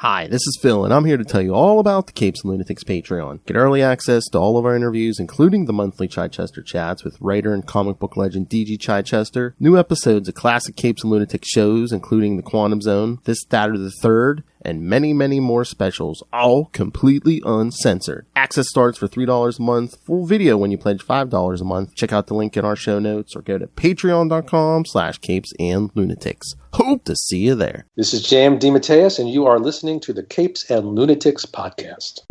Hi, this is Phil, and I'm here to tell you all about the Capes and Lunatics Patreon. Get early access to all of our interviews, including the monthly Chichester chats with writer and comic book legend D.G. Chichester, new episodes of classic Capes and Lunatics shows, including The Quantum Zone, This, That, or the Third, and many, many more specials, all completely uncensored. Access starts for $3 a month, full video when you pledge $5 a month. Check out the link in our show notes or go to patreon.com/CapesandLunatics. Hope to see you there. This is DeMatteis, and you are listening to the Capes and Lunatics podcast.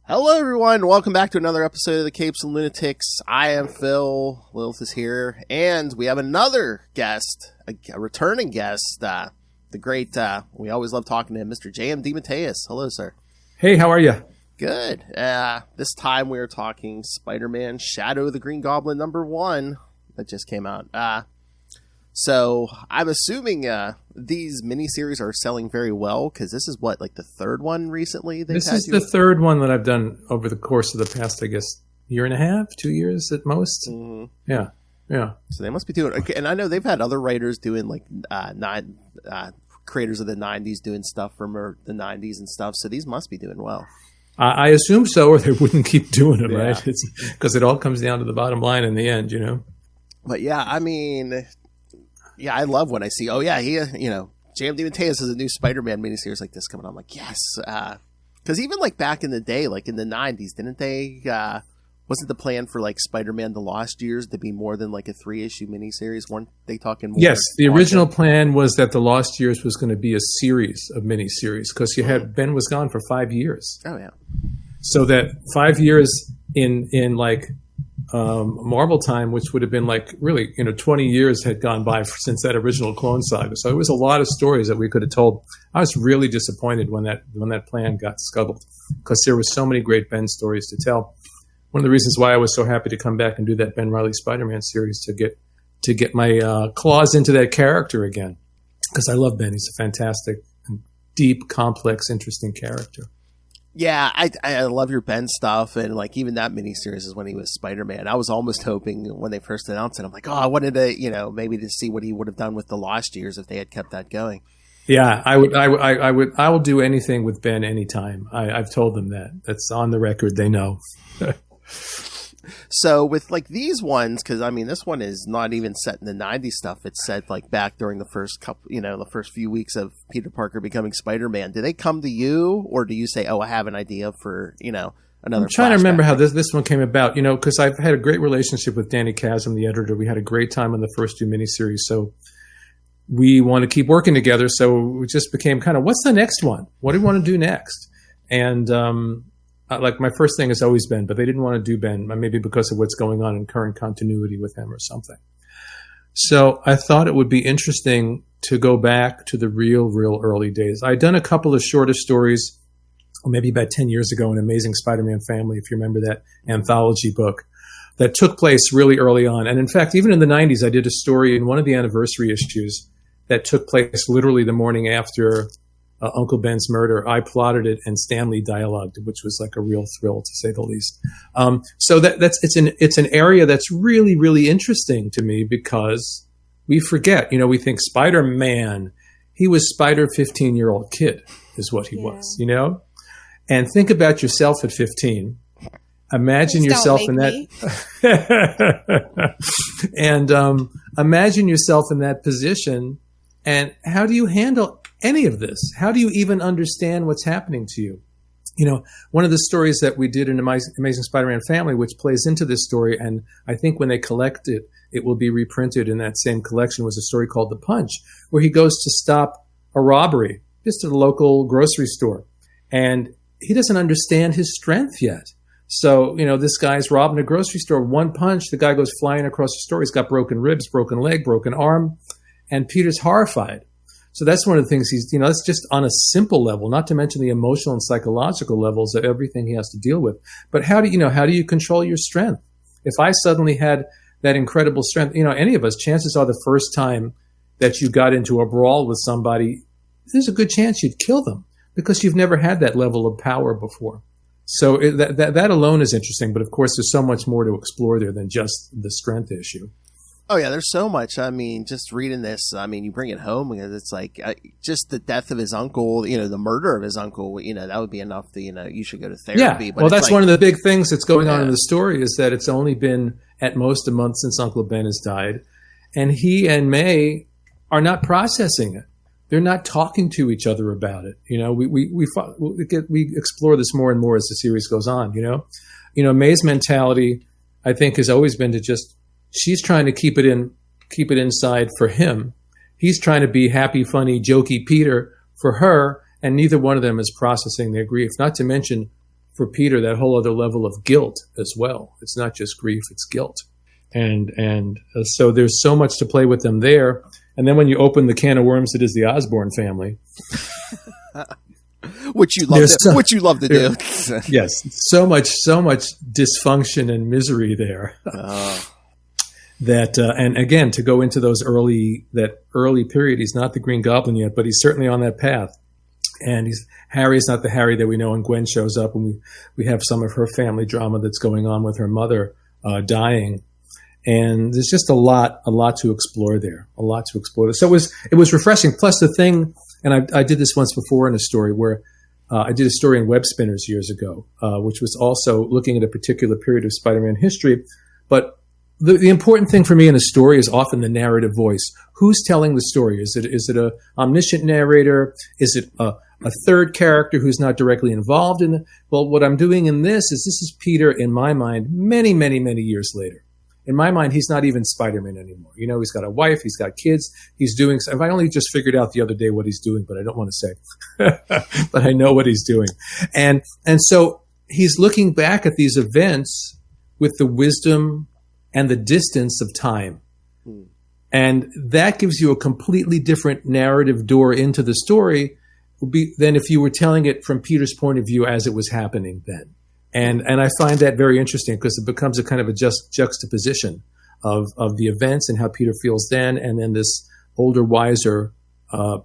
Hello, everyone. Welcome back to another episode of the Capes and Lunatics. I am Phil. Lilith is here. And we have another guest, a returning guest, the great, we always love talking to him, Mr. J.M. DeMatteis. Hello, sir. Hey, how are you? Good. This time we are talking Spider-Man Shadow of the Green Goblin #1 that just came out. So I'm assuming these miniseries are selling very well because this is like the third one recently. This is the third one that I've done over the course of the past, I guess, year and a half, 2 years at most. Mm-hmm. Yeah. So they must be doing. And I know they've had other writers doing like creators of the '90s doing stuff from the '90s and stuff. So these must be doing well. I assume so, or they wouldn't keep doing it, yeah. Right? Because it all comes down to the bottom line in the end, you know. But yeah, I mean. Yeah, I love when I see, J.M. DeMatteis has a new Spider-Man miniseries like this coming on. I'm like, yes. Because even like back in the day, like in the 90s, didn't they, wasn't the plan for like Spider-Man The Lost Years to be more than like a 3-issue miniseries? Weren't they talking more? Yes, the original plan was that The Lost Years was going to be a series of miniseries because you had Ben was gone for 5 years. Oh, yeah. So that 5 years in like Marvel time, which would have been like really, 20 years had gone by since that original Clone Saga. So it was a lot of stories that we could have told. I was really disappointed when that plan got scuttled because there were so many great Ben stories to tell. One of the reasons why I was so happy to come back and do that Ben Reilly Spider-Man series to get my claws into that character again, because I love Ben. He's a fantastic, deep, complex, interesting character. Yeah, I love your Ben stuff, and like even that miniseries is when he was Spider-Man. I was almost hoping when they first announced it, I'm like, I wanted to, maybe to see what he would have done with The Lost Years if they had kept that going. Yeah, I will do anything with Ben anytime. I've told them that. That's on the record. They know. So with like these ones, because I mean this one is not even set in the '90s stuff. It's set like back during the first couple, the first few weeks of Peter Parker becoming Spider-Man. Do they come to you, or do you say, "Oh, I have an idea for another"? I'm trying to remember how this one came about. Because I've had a great relationship with Danny Chasm, the editor. We had a great time on the first 2 miniseries, so we want to keep working together. So it just became kind of, what's the next one? What do we want to do next? And like my first thing has always been, but they didn't want to do Ben, maybe because of what's going on in current continuity with him or something. So I thought it would be interesting to go back to the real early days. I'd done a couple of shorter stories, maybe about 10 years ago, in Amazing Spider-Man Family, if you remember that anthology book, that took place really early on. And in fact, even in the 90s, I did a story in one of the anniversary issues that took place literally the morning after Uncle Ben's murder. I plotted it and Stanley dialogued, which was like a real thrill, to say the least. So it's an area that's really, really interesting to me because we forget, we think Spider-Man, he was Spider 15-year-old kid is what he was, and think about yourself at 15. Imagine yourself in that and imagine yourself in that position And how do you handle any of this? How do you even understand what's happening to you? You know, one of the stories that we did in Amazing Spider-Man Family, which plays into this story, and I think when they collect it, it will be reprinted in that same collection, was a story called The Punch, where he goes to stop a robbery just at a local grocery store. And he doesn't understand his strength yet. So, you know, this guy's robbing a grocery store. One punch, the guy goes flying across the store. He's got broken ribs, broken leg, broken arm. And Peter's horrified. So that's one of the things he's, you know, that's just on a simple level, not to mention the emotional and psychological levels of everything he has to deal with. But how do you control your strength? If I suddenly had that incredible strength, you know, any of us, chances are the first time that you got into a brawl with somebody, there's a good chance you'd kill them because you've never had that level of power before. So that alone is interesting. But of course, there's so much more to explore there than just the strength issue. Oh, yeah, there's so much. I mean, just reading this, I mean, you bring it home because it's like just the death of his uncle, you know, the murder of his uncle, you know, that would be enough to, you know, you should go to therapy. Yeah, But well, that's like, one of the big things that's going on in the story is that it's only been at most a month since Uncle Ben has died. And he and May are not processing it. They're not talking to each other about it. You know, we explore this more and more as the series goes on, you know. You know, May's mentality, I think, has always been to just, she's trying to keep it inside for him. He's trying to be happy, funny, jokey Peter for her, and neither one of them is processing their grief. Not to mention, for Peter, that whole other level of guilt as well. It's not just grief, it's guilt. And so there's so much to play with them there. And then when you open the can of worms that is the Osborn family. which you love to do. Yes, so much dysfunction and misery there. That and again, to go into that early period, he's not the Green Goblin yet, but he's certainly on that path. And Harry's not the Harry that we know, and Gwen shows up, and we have some of her family drama that's going on with her mother dying. And there's just a lot to explore there. So it was refreshing. Plus the thing, and I did this once before in a story where I did a story in Web Spinners years ago, which was also looking at a particular period of Spider-Man history. But the important thing for me in a story is often the narrative voice. Who's telling the story? Is it a omniscient narrator? Is it a third character who's not directly involved in it? Well, what I'm doing in this is Peter, in my mind, many, many, many years later. In my mind, he's not even Spider-Man anymore. You know, he's got a wife, he's got kids, he's doing – I only just figured out the other day what he's doing, but I don't want to say. But I know what he's doing. And so he's looking back at these events with the wisdom and the distance of time. And that gives you a completely different narrative door into the story than if you were telling it from Peter's point of view as it was happening then. And I find that very interesting because it becomes a kind of a juxtaposition of the events and how Peter feels then, and then this older, wiser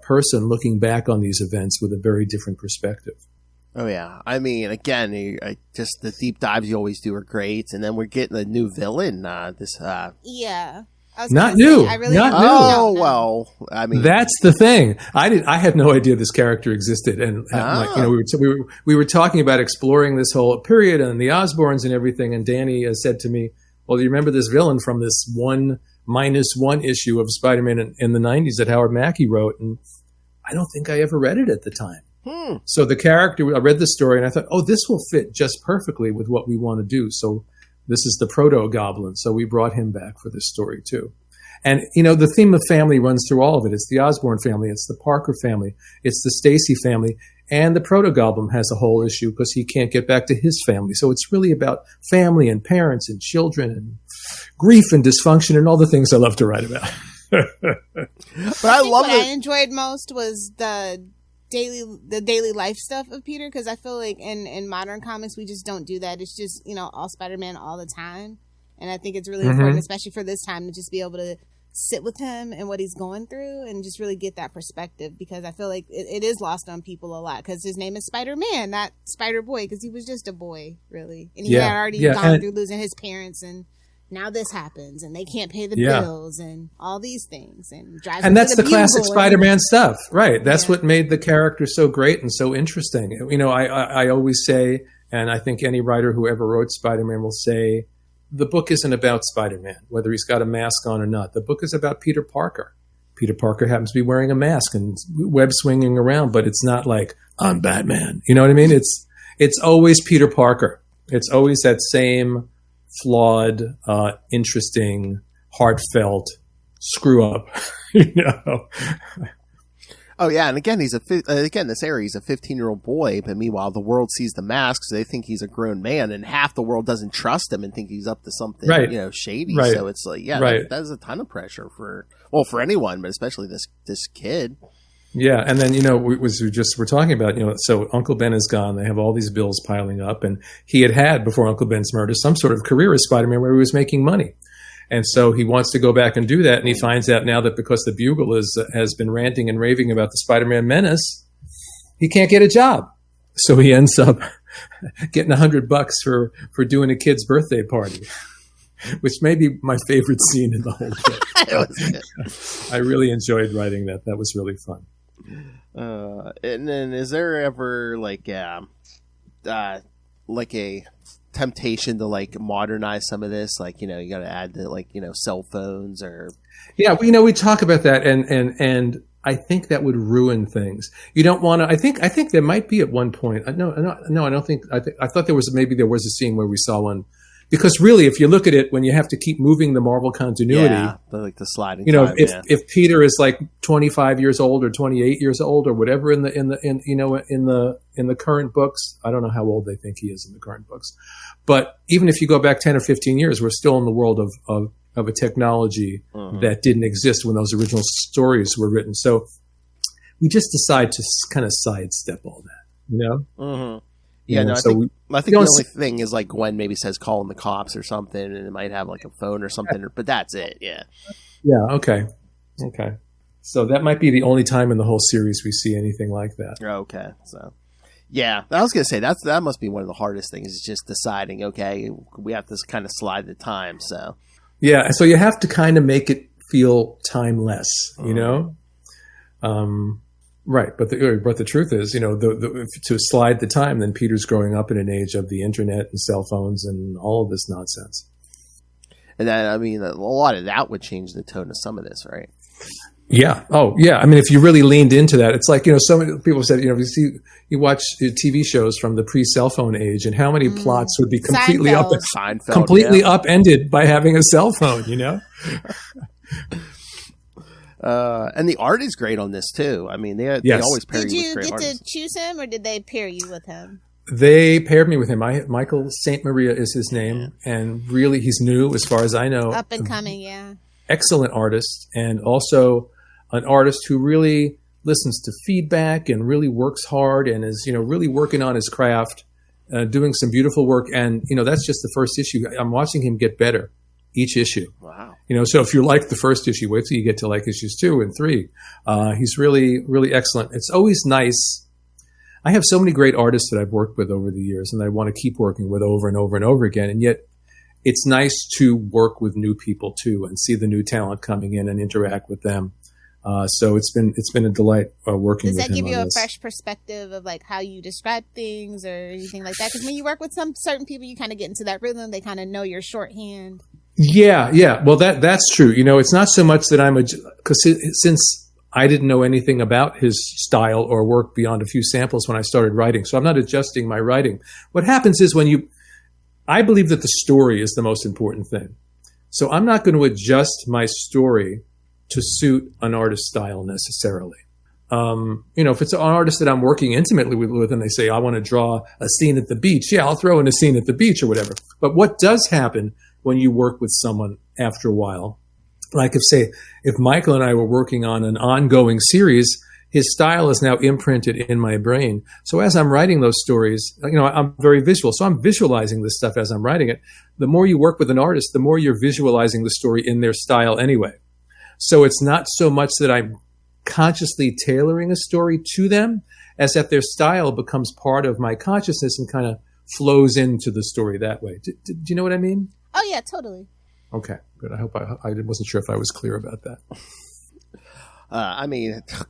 person looking back on these events with a very different perspective. Oh, yeah. I mean, again, just the deep dives you always do are great. And then we're getting a new villain. Yeah. Not new. Not new. Oh, well, I mean, that's the thing. I had no idea this character existed, and we were talking about exploring this whole period and the Osborns and everything. And Danny said to me, "Well, do you remember this villain from this 1-1 issue of Spider-Man in the '90s that Howard Mackie wrote?" And I don't think I ever read it at the time. So the character, I read the story, and I thought, "Oh, this will fit just perfectly with what we want to do." So this is the Proto-Goblin, so we brought him back for this story, too. And, you know, the theme of family runs through all of it. It's the Osborn family, it's the Parker family, it's the Stacy family, and the Proto-Goblin has a whole issue because he can't get back to his family. So it's really about family and parents and children and grief and dysfunction and all the things I love to write about. But I love what I enjoyed most was the daily life stuff of Peter, because I feel like in modern comics we just don't do that. It's just, you know, all Spider-Man all the time, and I think it's really important, especially for this time, to just be able to sit with him and what he's going through and just really get that perspective, because I feel like it is lost on people a lot because his name is Spider-Man, not Spider-Boy, because he was just a boy, really, and he had already gone through losing his parents, and now this happens, and they can't pay the bills, and all these things, and that's the classic Spider-Man stuff, right? That's what made the character so great and so interesting. You know, I always say, and I think any writer who ever wrote Spider-Man will say, the book isn't about Spider-Man, whether he's got a mask on or not. The book is about Peter Parker, Peter Parker happens to be wearing a mask and web swinging around, but it's not like, I'm Batman. You know what I mean? It's always Peter Parker. It's always that same flawed, interesting, heartfelt screw up, you know? Oh yeah, and again, he's this area, he's a 15-year-old boy, but meanwhile, the world sees the mask, so they think he's a grown man, and half the world doesn't trust him and think he's up to something, shady. Right. So it's like, that is a ton of pressure for anyone, but especially this kid. Yeah, and then we're talking about so Uncle Ben is gone. They have all these bills piling up, and he had before Uncle Ben's murder some sort of career as Spider-Man where he was making money. And so he wants to go back and do that, and he finds out now that because the Bugle has been ranting and raving about the Spider-Man menace, he can't get a job. So he ends up getting $100 for doing a kid's birthday party, which may be my favorite scene in the whole book. I really enjoyed writing that. That was really fun. And then is there ever like a temptation to like modernize some of this, like you got to add the cell phones or we talk about that, and I think that would ruin things. You don't want to. I think there might be at one point. No, I don't think. I thought there was a scene where we saw one, because really, if you look at it, when you have to keep moving the Marvel continuity, like the sliding. If Peter is like 25 years old or 28 years old or whatever in the current books, I don't know how old they think he is in the current books, but even if you go back 10 or 15 years, we're still in the world of a technology that didn't exist when those original stories were written. So we just decide to kind of sidestep all that, Mm-hmm. Yeah, I think the only thing is like Gwen maybe says calling the cops or something, and it might have like a phone or something, but that's it. Yeah. Yeah. Okay. So that might be the only time in the whole series we see anything like that. Okay. So, yeah, I was gonna say that must be one of the hardest things, is just deciding. Okay, we have to kind of slide the time. So. Yeah. So you have to kind of make it feel timeless, Right, but the truth is, to slide the time, then Peter's growing up in an age of the internet and cell phones and all of this nonsense. And then, a lot of that would change the tone of some of this, right? Yeah. Oh, yeah. If you really leaned into that, it's like so many people said, you watch TV shows from the pre-cell phone age, and how many plots would be completely upended by having a cell phone, And the art is great on this too. They always pair you with great artists. Did you get to choose him, or did they pair you with him? They paired me with him. Michael St. Maria is his name, and really he's new as far as I know. Up and coming, yeah. Excellent artist, and also an artist who really listens to feedback and really works hard and is really working on his craft, doing some beautiful work. And that's just the first issue. I'm watching him get better each issue. Wow. So if you like the first issue, wait till you get to like issues 2 and 3. He's really, really excellent. It's always nice. I have so many great artists that I've worked with over the years, and I want to keep working with over and over and over again. And yet it's nice to work with new people too, and see the new talent coming in and interact with them. So it's been a delight working with him. Does that give you a fresh perspective of like how you describe things or anything like that? Because when you work with some certain people, you kind of get into that rhythm. They kind of know your shorthand. Yeah. Well, that's true. It's not so much that because since I didn't know anything about his style or work beyond a few samples when I started writing, so I'm not adjusting my writing. What happens is I believe that the story is the most important thing. So I'm not going to adjust my story to suit an artist's style necessarily. If it's an artist that I'm working intimately with and they say, I want to draw a scene at the beach, I'll throw in a scene at the beach or whatever. But what does happen when you work with someone after a while, like if Michael and I were working on an ongoing series, his style is now imprinted in my brain. So as I'm writing those stories, I'm very visual. So I'm visualizing this stuff as I'm writing it. The more you work with an artist, the more you're visualizing the story in their style anyway. So it's not so much that I'm consciously tailoring a story to them as that their style becomes part of my consciousness and kind of flows into the story that way. Do you know what I mean? Oh, yeah, totally. Okay, good. I hope I wasn't sure if I was clear about that.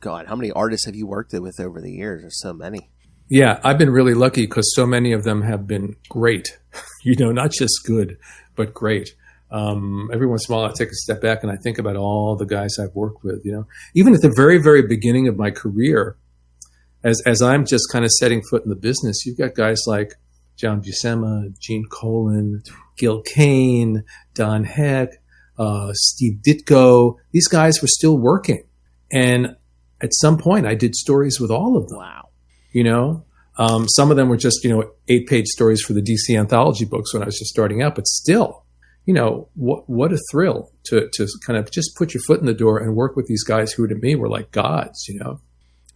God, how many artists have you worked with over the years? There's so many. Yeah, I've been really lucky because so many of them have been great. Not just good, but great. Every once in a while I take a step back and I think about all the guys I've worked with, even at the very, very beginning of my career, as I'm just kind of setting foot in the business, you've got guys like John Buscema, Gene Colan, Gil Kane, Don Heck, Steve Ditko. These guys were still working. And at some point I did stories with all of them. Wow. Some of them were just, 8-page stories for the DC anthology books when I was just starting out, but still, what a thrill to kind of just put your foot in the door and work with these guys who to me were like gods,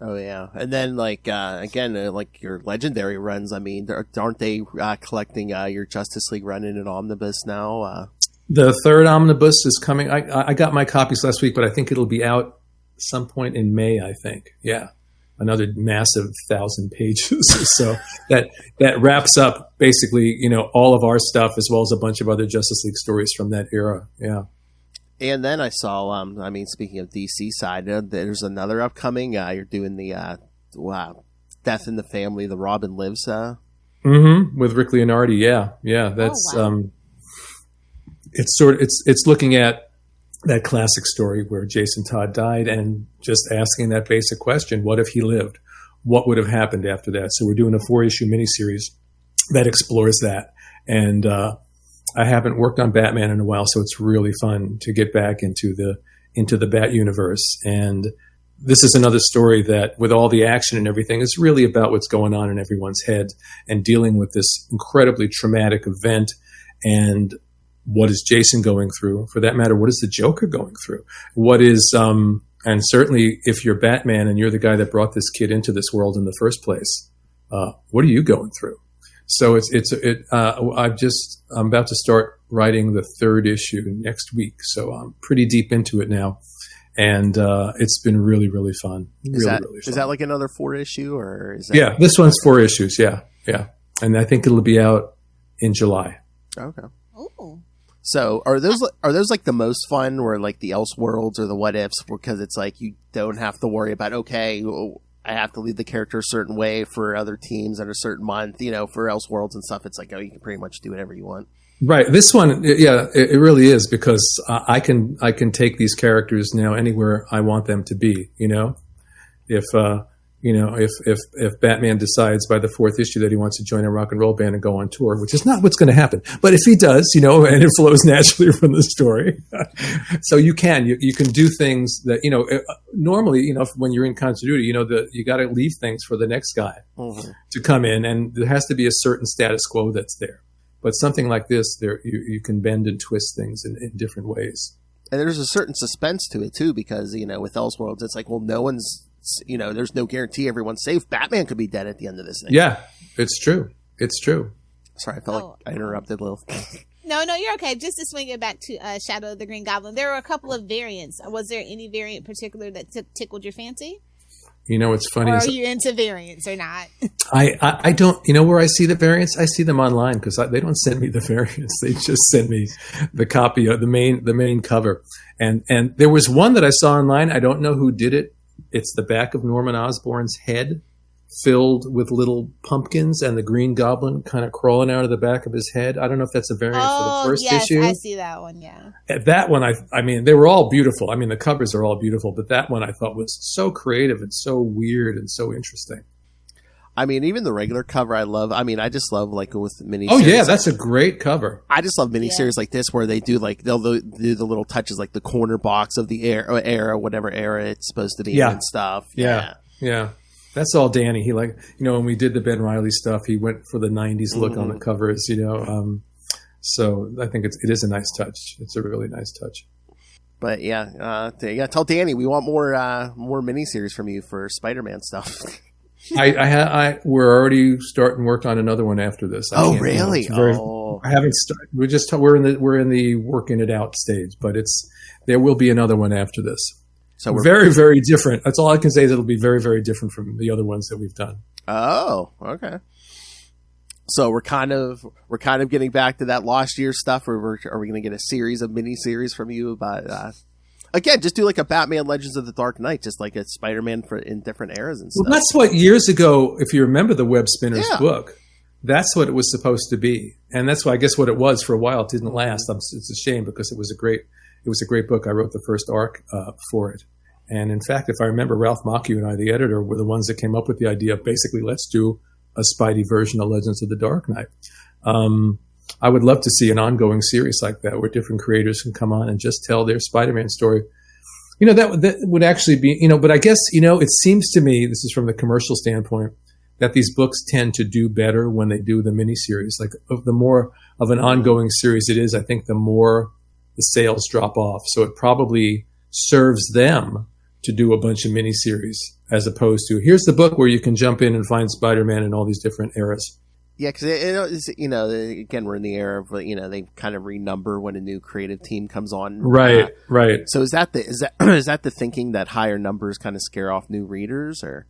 Oh yeah, and then like your legendary runs. I mean, aren't they collecting your Justice League run in an omnibus now? The third omnibus is coming. I got my copies last week, but I think it'll be out some point in May. I think, yeah, another massive 1,000 pages. So that wraps up basically all of our stuff as well as a bunch of other Justice League stories from that era. Yeah. And then I saw, speaking of DC side, there's another upcoming. You're doing the Death in the Family, the Robin Lives. With Rick Leonardi, yeah. That's it's looking at that classic story where Jason Todd died and just asking that basic question: what if he lived? What would have happened after that? So we're doing a 4-issue miniseries that explores that, and I haven't worked on Batman in a while, so it's really fun to get back into the Bat universe. And this is another story that, with all the action and everything, is really about what's going on in everyone's head and dealing with this incredibly traumatic event. And what is Jason going through? For that matter, what is the Joker going through? What is, and certainly if you're Batman and you're the guy that brought this kid into this world in the first place, what are you going through? So I'm about to start writing the 3rd issue next week. So I'm pretty deep into it now. And it's been really, really fun. Really fun. Is that like another 4-issue or is that? Yeah, this one's 4 issues. Yeah. And I think it'll be out in July. Okay. Ooh. So are those like the most fun, or like the Elseworlds or the What Ifs, because it's like you don't have to worry about, okay, I have to lead the character a certain way for other teams at a certain month, for Elseworlds and stuff. It's like, you can pretty much do whatever you want. Right. This one, it really is, because I can take these characters now anywhere I want them to be. If Batman decides by the 4th issue that he wants to join a rock and roll band and go on tour, which is not what's going to happen, but if he does, and it flows naturally from the story, so you can do things that normally, when you're in continuity, you got to leave things for the next guy to come in, and there has to be a certain status quo that's there. But something like this, you can bend and twist things in different ways. And there's a certain suspense to it too, because with Elseworlds, it's like, well, no one's. There's no guarantee everyone's safe. Batman could be dead at the end of this thing. Yeah, it's true. Sorry, I felt like I interrupted Lil. No, you're okay. Just to swing it back to Shadow of the Green Goblin, there were a couple of variants. Was there any variant particular that tickled your fancy? It's funny. Or are you into variants or not? I don't. Where I see the variants, I see them online, because they don't send me the variants. They just send me the copy of the main cover. And there was one that I saw online. I don't know who did it. It's the back of Norman Osborn's head filled with little pumpkins and the Green Goblin kind of crawling out of the back of his head. I don't know if that's a variant for the first issue. I see that one, yeah. That one, I mean, they were all beautiful. I mean, the covers are all beautiful, but that one I thought was so creative and so weird and so interesting. I mean, even the regular cover I love. I mean, I just love like with miniseries. Oh yeah, that's a great cover. I just love miniseries like this where they do they'll do the little touches, like the corner box of the era, whatever era it's supposed to be in and stuff. Yeah. That's all Danny. He when we did the Ben Reilly stuff, he went for the 90s look on the covers, so I think it is a nice touch. It's a really nice touch. But tell Danny we want more miniseries from you for Spider-Man stuff. We're already starting work on another one after this. Oh, really? I haven't started. We're in the working it out stage, but there will be another one after this. So we're very, very different. That's all I can say is it'll be very, very different from the other ones that we've done. Oh, okay. So we're kind of getting back to that lost year stuff. Or are we going to get a series of miniseries from you about? Again, just do like a Batman Legends of the Dark Knight, just like a Spider-Man in different eras and stuff. Well, that's what years ago, if you remember the Web Spinners book, That's what it was supposed to be, and that's why I guess what it was for a while. It didn't last. It's a shame because it was a great book. I wrote the first arc for it, and in fact, if I remember, Ralph Macchio and I, the editor, were the ones that came up with the idea of basically let's do a Spidey version of Legends of the Dark Knight. I would love to see an ongoing series like that where different creators can come on and just tell their Spider-Man story. That would actually be, but I guess, it seems to me, this is from the commercial standpoint, that these books tend to do better when they do the miniseries. Like, the more of an ongoing series it is, I think the more the sales drop off. So it probably serves them to do a bunch of miniseries as opposed to, here's the book where you can jump in and find Spider-Man in all these different eras. Yeah, because again, we're in the era of they kind of renumber when a new creative team comes on. Right, right. So is that the thinking that higher numbers kind of scare off new readers, or?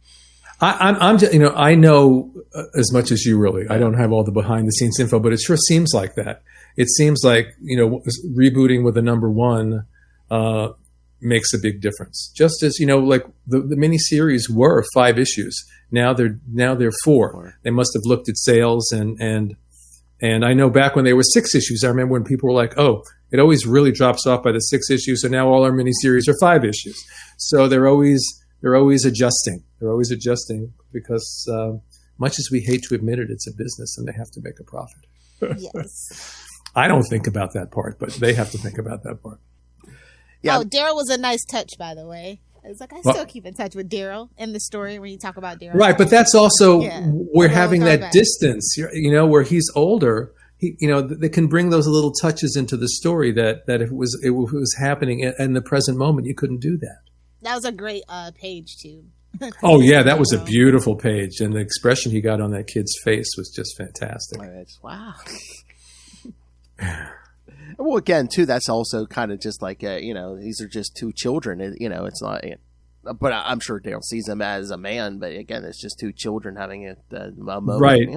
I'm just, I know as much as you really. I don't have all the behind the scenes info, but it sure seems like that. It seems like rebooting with a number one makes a big difference. Just as like the miniseries were 5 issues. Now they're 4. They must have looked at sales and I know back when they were 6 issues, I remember when people were like, "Oh, it always really drops off by the 6th issue, so now all our miniseries are 5 issues." So they're always adjusting. They're always adjusting because much as we hate to admit it, it's a business and they have to make a profit. Yes. I don't think about that part, but they have to think about that part. Yeah. Oh, Daryl was a nice touch, by the way. It's like I still keep in touch with Daryl in the story when you talk about Daryl. Right, but that's also we're having that distance, where he's older. They can bring those little touches into the story that if it was happening in the present moment, you couldn't do that. That was a great page too. Oh yeah, that was a beautiful page, and the expression he got on that kid's face was just fantastic. Wow. Well, again, too, that's also kind of just like, these are just 2 children. It's not, but I'm sure Daryl sees them as a man. But again, it's just 2 children having a moment. Right,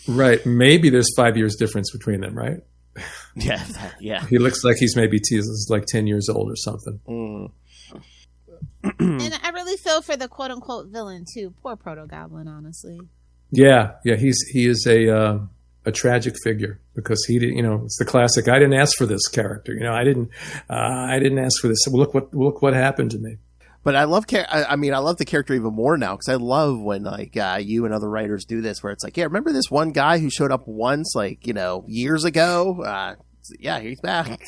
right. Maybe there's 5 years difference between them, right? Yeah, yeah. He looks like he's maybe like 10 years old or something. Mm. And I really feel for the quote unquote villain too. Poor Proto Goblin, honestly. Yeah. He is a tragic figure because he did, it's the classic. I didn't ask for this character. I didn't ask for this. Look what happened to me. But I love, I love the character even more now because I love when you and other writers do this where it's like, yeah, remember this one guy who showed up once, years ago? Yeah, he's back.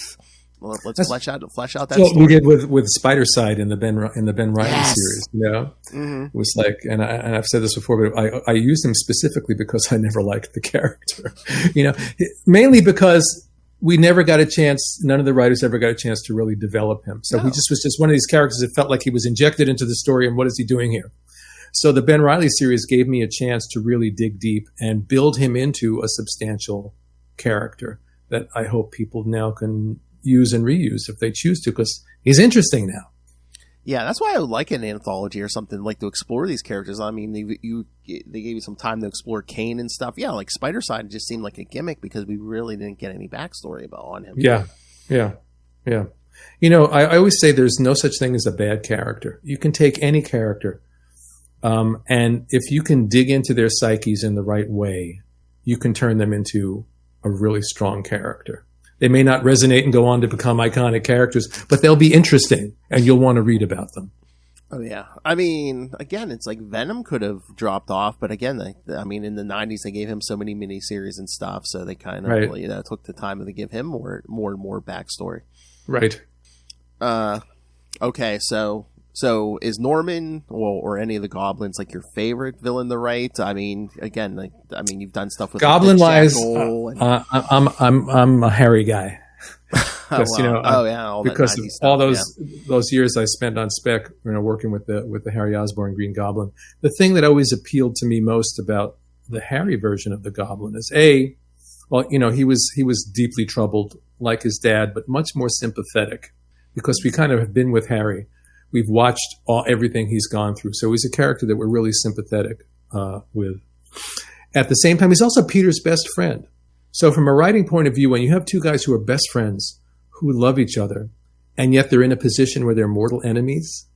Well, let's flesh out that story. What we did with Spider-Side in the Ben Reilly series. Mm-hmm. It was like, and I've said this before, but I used him specifically because I never liked the character. Mainly because we never got a chance. None of the writers ever got a chance to really develop him. So he just was just one of these characters that felt like he was injected into the story. And what is he doing here? So the Ben Reilly series gave me a chance to really dig deep and build him into a substantial character that I hope people now can use and reuse if they choose to, because he's interesting now. Yeah, that's why I would like an anthology or something to explore these characters. I mean, they gave you some time to explore Kane and stuff. Yeah, like Spider-Side just seemed like a gimmick because we really didn't get any backstory on him. Yeah. I always say there's no such thing as a bad character. You can take any character, and if you can dig into their psyches in the right way, you can turn them into a really strong character. They may not resonate and go on to become iconic characters, but they'll be interesting, and you'll want to read about them. Oh, yeah. I mean, again, it's like Venom could have dropped off, but again, in the 90s, they gave him so many miniseries and stuff, so they kind of took the time to give him more and more backstory. Right. Okay, so is Norman or any of the goblins your favorite villain to write? I mean, again, you've done stuff with Goblin wise. I'm a Harry guy. Because all those years I spent on spec, working with the Harry Osborn Green Goblin. The thing that always appealed to me most about the Harry version of the Goblin is he was deeply troubled like his dad, but much more sympathetic because we kind of have been with Harry. We've watched everything he's gone through. So he's a character that we're really sympathetic with. At the same time, he's also Peter's best friend. So from a writing point of view, when you have 2 guys who are best friends, who love each other, and yet they're in a position where they're mortal enemies,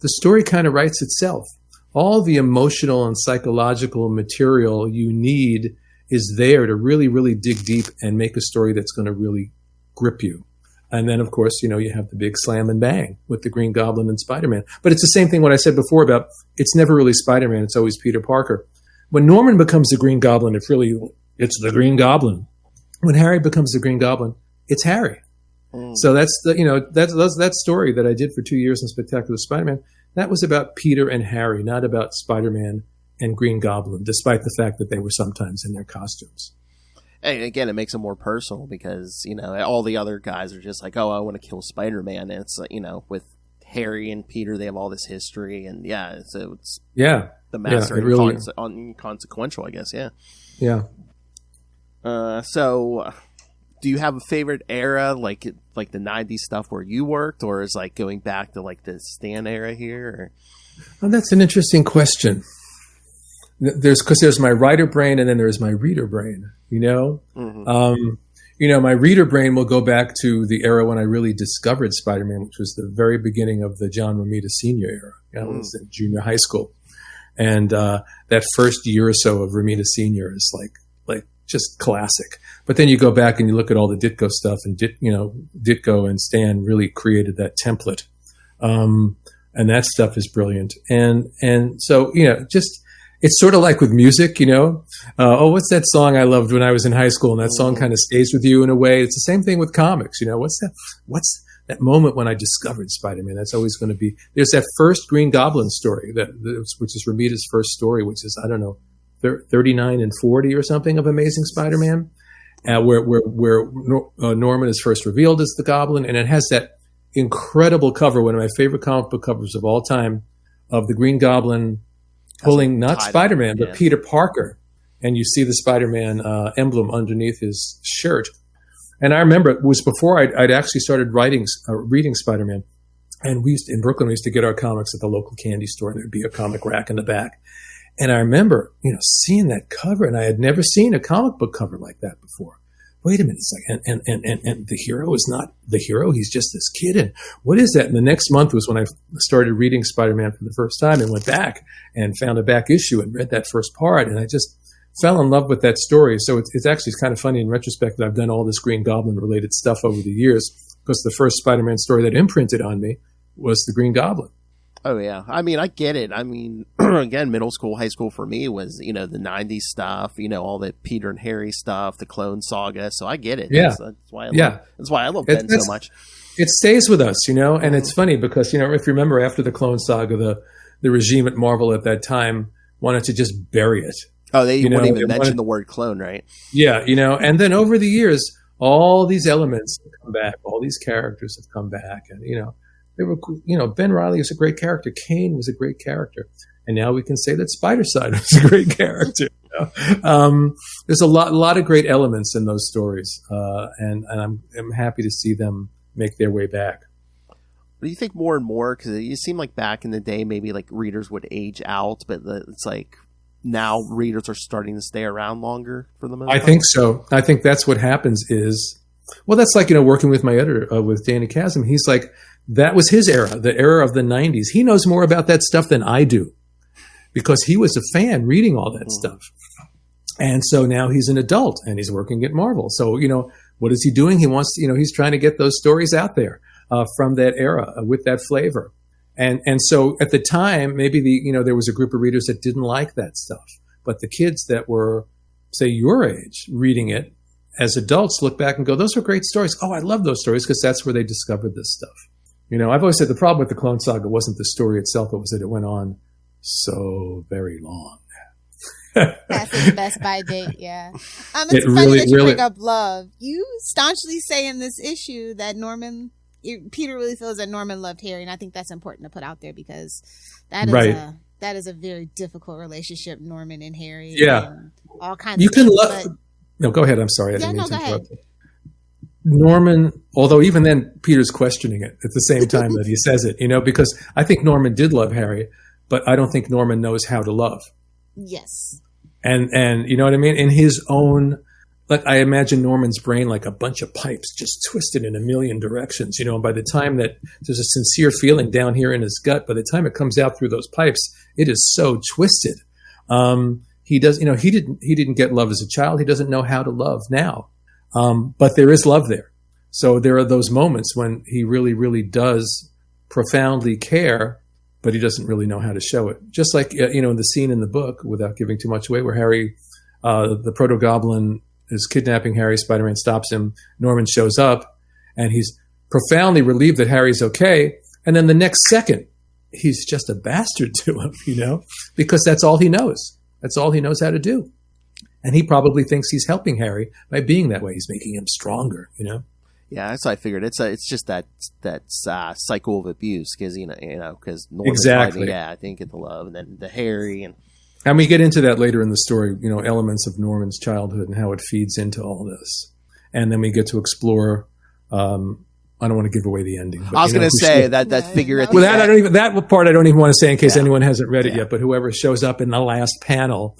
the story kind of writes itself. All the emotional and psychological material you need is there to really, really dig deep and make a story that's going to really grip you. And then, of course, you have the big slam and bang with the Green Goblin and Spider-Man. But it's the same thing what I said before about it's never really Spider-Man. It's always Peter Parker. When Norman becomes the Green Goblin, it's the Green Goblin. When Harry becomes the Green Goblin, it's Harry. So that's that story that I did for 2 years in Spectacular Spider-Man. That was about Peter and Harry, not about Spider-Man and Green Goblin, despite the fact that they were sometimes in their costumes. And again, it makes it more personal because, all the other guys are just like, oh, I want to kill Spider-Man. And it's, with Harry and Peter, they have all this history. And so it's the master and really inconsequential, I guess. Yeah. Yeah. So do you have a favorite era, like the 90s stuff where you worked, or is like going back to like the Stan era here? Or? Well, that's an interesting question. There's my writer brain and then there's my reader brain, Mm-hmm. My reader brain will go back to the era when I really discovered Spider-Man, which was the very beginning of the John Romita Sr. era. I was in junior high school. And that first year or so of Romita Sr. is like just classic. But then you go back and you look at all the Ditko stuff, and Ditko and Stan really created that template. And that stuff is brilliant. And so, just... It's sort of like with music, what's that song I loved when I was in high school? And that song kind of stays with you in a way. It's the same thing with comics. What's that moment when I discovered Spider-Man? That's always going to be, there's that first Green Goblin story which is Romita's first story, which is, I don't know, 39 and 40 or something of Amazing Spider-Man, where Norman is first revealed as the Goblin. And it has that incredible cover, one of my favorite comic book covers of all time, of the Green Goblin pulling not Spider-Man, but Peter Parker. And you see the Spider-Man emblem underneath his shirt. And I remember it was before I'd actually started reading Spider-Man. And in Brooklyn, we used to get our comics at the local candy store, and there'd be a comic rack in the back. And I remember, seeing that cover, and I had never seen a comic book cover like that before. Wait a minute, it's like, and the hero is not the hero, he's just this kid, and what is that? And the next month was when I started reading Spider-Man for the first time and went back and found a back issue and read that first part, and I just fell in love with that story. So it's actually kind of funny in retrospect that I've done all this Green Goblin related stuff over the years, because the first Spider-Man story that imprinted on me was the Green Goblin. Oh, yeah. I mean, I get it. I mean, again, middle school, high school for me was, the 90s stuff, all the Peter and Harry stuff, the Clone Saga. So I get it. Yeah. That's why I love Ben so much. It stays with us, and it's funny because, if you remember after the Clone Saga, the regime at Marvel at that time wanted to just bury it. Oh, they wouldn't even mention the word clone, right? Yeah, and then over the years, all these elements have come back, all these characters have come back, and, they were, Ben Reilly was a great character. Kane was a great character. And now we can say that Spider-Side was a great character. There's a lot of great elements in those stories. And I'm happy to see them make their way back. Do you think more and more, because it seemed like back in the day, maybe like readers would age out, but it's like now readers are starting to stay around longer for the most part? I think so. I think that's what happens is, well, that's like, working with my editor, with Danny Chasm. He's like, that was his era, the era of the 90s. He knows more about that stuff than I do because he was a fan reading all that stuff. And so now he's an adult and he's working at Marvel. So, what is he doing? He wants, he's trying to get those stories out there from that era with that flavor. And so at the time, maybe there was a group of readers that didn't like that stuff. But the kids that were, say, your age reading it as adults look back and go, those were great stories. Oh, I love those stories because that's where they discovered this stuff. I've always said the problem with the Clone Saga wasn't the story itself. It was that it went on so very long. That's his best by date, yeah. It's funny that you bring up love. You staunchly say in this issue that Peter really feels that Norman loved Harry, and I think that's important to put out there because that is a very difficult relationship, Norman and Harry. Yeah. And all kinds of things. No, go ahead. I'm sorry. I didn't mean to go interrupt. ahead. Norman, although even then Peter's questioning it at the same time that he says it, because I think Norman did love Harry, but I don't think Norman knows how to love. Yes. And you know what I mean? In his own, like I imagine Norman's brain like a bunch of pipes just twisted in a million directions, and by the time that there's a sincere feeling down here in his gut, by the time it comes out through those pipes, it is so twisted. he does, he didn't get love as a child. He doesn't know how to love now. But there is love there. So there are those moments when he really, really does profoundly care, but he doesn't really know how to show it. Just like, in the scene in the book, without giving too much away, where Harry, the proto-goblin, is kidnapping Harry, Spider-Man stops him, Norman shows up, and he's profoundly relieved that Harry's okay. And then the next second, he's just a bastard to him, because that's all he knows. That's all he knows how to do. And he probably thinks he's helping Harry by being that way. He's making him stronger, Yeah, that's what I figured. It's just that cycle of abuse because because exactly. I think get the love, and then the Harry and we get into that later in the story. Elements of Norman's childhood and how it feeds into all this, and then we get to explore. I don't want to give away the ending. But, I was going to say that figure. Well, that part I don't even want to say in case anyone hasn't read it yet. But whoever shows up in the last panel,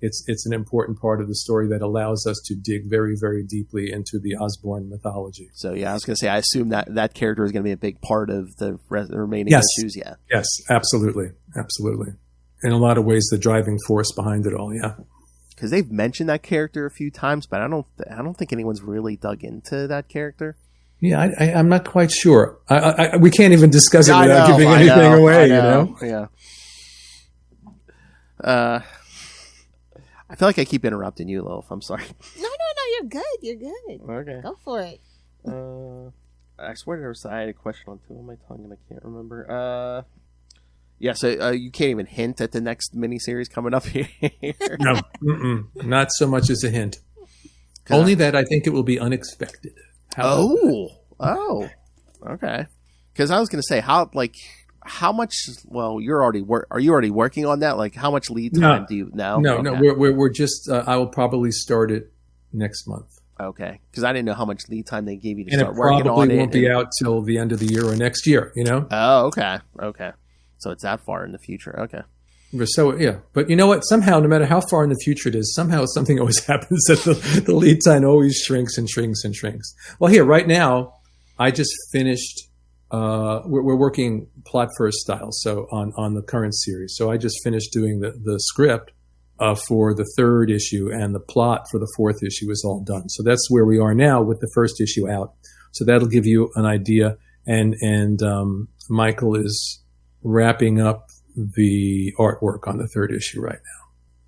it's an important part of the story that allows us to dig very, very deeply into the Osborn mythology. So I was going to say I assume that character is going to be a big part of the remaining issues. Yeah. Yes, absolutely. In a lot of ways, the driving force behind it all. Yeah. Because they've mentioned that character a few times, but I don't think anyone's really dug into that character. Yeah, I'm not quite sure. We can't even discuss it without giving anything away. Yeah. I feel like I keep interrupting you, Lilith. I'm sorry. No, you're good. Okay. Go for it. I swear I had a question on tip of my tongue and I can't remember. So you can't even hint at the next miniseries coming up here. No, not so much as a hint. Only that I think it will be unexpected. Oh, okay. Because I was going to say how much? Well, are you already working on that? Like, how much lead time do you know? No, we're just. I will probably start it next month. Okay, because I didn't know how much lead time they gave you to start working on it. And it probably won't be out till the end of the year or next year. Oh, okay. So it's that far in the future. Okay. So but you know what? Somehow, no matter how far in the future it is, somehow something always happens that the lead time always shrinks and shrinks and shrinks. Well, here right now, I just finished. We're working plot first style, so on the current series. So I just finished doing the script for the third issue, and the plot for the fourth issue is all done. So that's where we are now with the first issue out. So that'll give you an idea. And Michael is wrapping up the artwork on the third issue right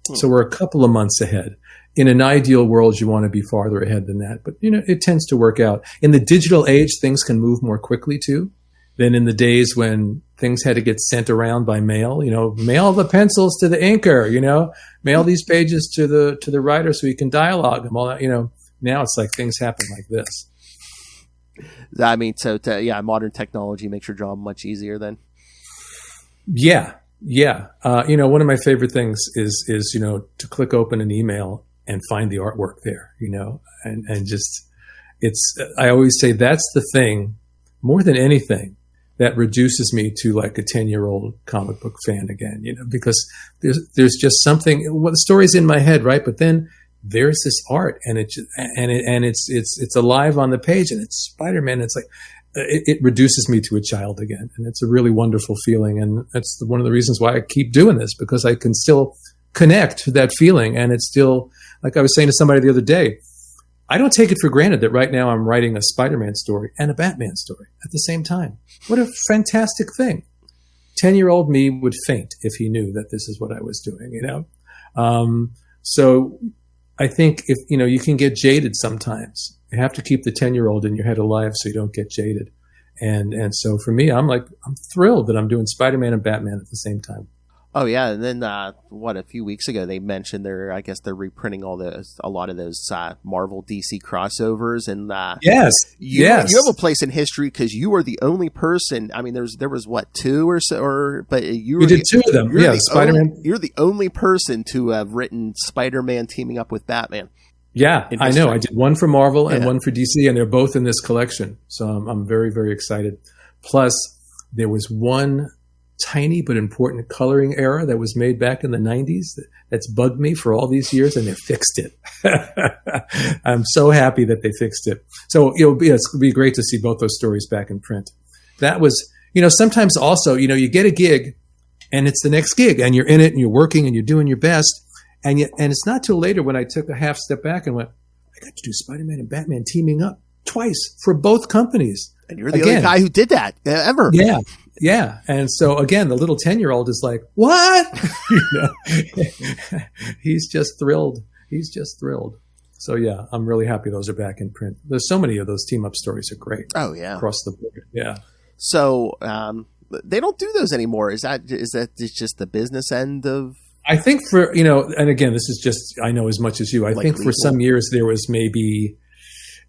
now. So we're a couple of months ahead. In an ideal world, you want to be farther ahead than that. But, it tends to work out. In the digital age, things can move more quickly, too, than in the days when things had to get sent around by mail. Mail the pencils to the inker, mail these pages to the writer so he can dialogue them. All that, now it's like things happen like this. I mean, modern technology makes your job much easier then. Yeah. One of my favorite things is to click open an email and find the artwork there, and just, I always say that's the thing more than anything that reduces me to like a 10-year-old comic book fan again, because there's just something, the story's in my head, right? But then there's this art and it's alive on the page and it's Spider-Man. It's like, it reduces me to a child again. And it's a really wonderful feeling. And that's one of the reasons why I keep doing this, because I can still connect to that feeling. And it's still, like I was saying to somebody the other day, I don't take it for granted that right now I'm writing a Spider-Man story and a Batman story at the same time. What a fantastic thing. 10-year-old me would faint if he knew that this is what I was doing, So I think if, you can get jaded sometimes. You have to keep the 10-year-old in your head alive so you don't get jaded. And so for me, I'm thrilled that I'm doing Spider-Man and Batman at the same time. Oh yeah, and then a few weeks ago they mentioned they're reprinting a lot of those Marvel DC crossovers, and yes, you have a place in history because you were the only person. I mean, there was what, 2 or so, but you did 2 of them. Yeah, Spider-Man. You're the only person to have written Spider-Man teaming up with Batman. Yeah, I know. I did one for Marvel and one for DC, and they're both in this collection. So I'm very, very excited. Plus, there was one tiny but important coloring error that was made back in the 90s that's bugged me for all these years, and they fixed it. I'm so happy that they fixed it. So it'll be great to see both those stories back in print. That was, sometimes also, you get a gig and it's the next gig, and you're in it, and you're working, and you're doing your best, and it's not till later when I took a half step back and went, I got to do Spider-Man and Batman teaming up twice for both companies. And you're the only guy who did that ever. Yeah. Yeah. And so again, the little 10-year-old is like, what? He's just thrilled. So yeah, I'm really happy those are back in print. There's so many of those team up stories are great. Oh yeah. Across the board. Yeah. So, they don't do those anymore. Is that just the business end of? I think for, and again, this is just, I know as much as you, I think for some years there was maybe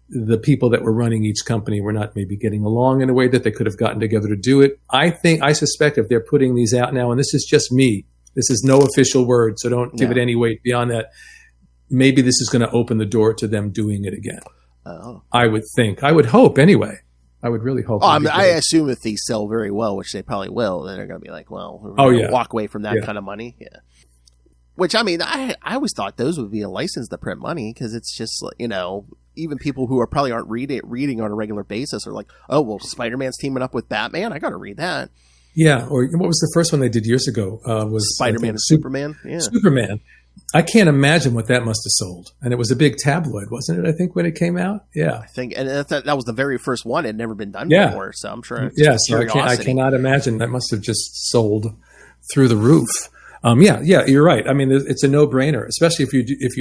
the people that were running each company were not maybe getting along in a way that they could have gotten together to do it. I suspect if they're putting these out now, and this is just me, this is no official word, so don't give it any weight beyond that. Maybe this is going to open the door to them doing it again. Oh. I would think. I would hope anyway. I would really hope. I assume if they sell very well, which they probably will, then they're going to be like, well, walk away from that kind of money. Yeah. Which, I mean, I always thought those would be a license to print money because it's just, even people who probably aren't reading on a regular basis are like, oh, well, Spider-Man's teaming up with Batman. I got to read that. Yeah. Or what was the first one they did years ago? Was Spider-Man and Superman. Yeah. Superman. I can't imagine what that must have sold. And it was a big tabloid, wasn't it, I think, when it came out? Yeah. I think, and that was the very first one. It had never been done before, so I'm sure. So I cannot imagine. That must have just sold through the roof. Yeah, you're right. I mean, it's a no-brainer, especially if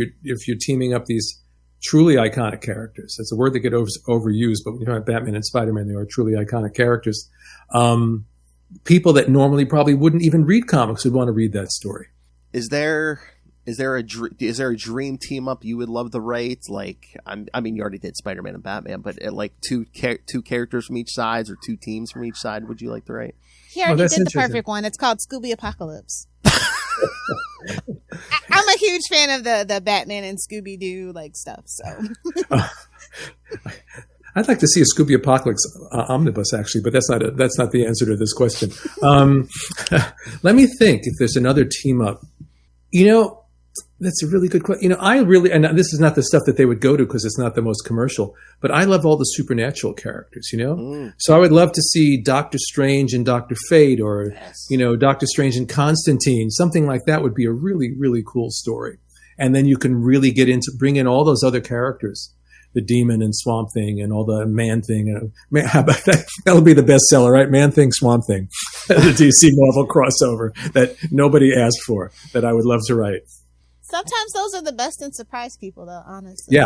you're teaming up these truly iconic characters. It's a word that gets overused, but when you're talking about Batman and Spider-Man, they are truly iconic characters. People that normally probably wouldn't even read comics would want to read that story. Is there a dream team up you would love to write? Like, I mean, you already did Spider-Man and Batman, but like two characters from each side or two teams from each side, would you like to write? He already did the perfect one. It's called Scooby Apocalypse. I'm a huge fan of the Batman and Scooby Doo stuff. So I'd like to see a Scooby Apocalypse omnibus, actually, but that's not the answer to this question. Let me think if there's another team up. That's a really good question. And this is not the stuff that they would go to because it's not the most commercial, but I love all the supernatural characters, So I would love to see Doctor Strange and Dr. Fate or, Doctor Strange and Constantine. Something like that would be a really, really cool story. And then you can really bring in all those other characters, the Demon and Swamp Thing and all the Man Thing. How about that? That'll be the bestseller, right? Man Thing, Swamp Thing. The DC Marvel crossover that nobody asked for, that I would love to write. Sometimes those are the best and surprise people, though, honestly.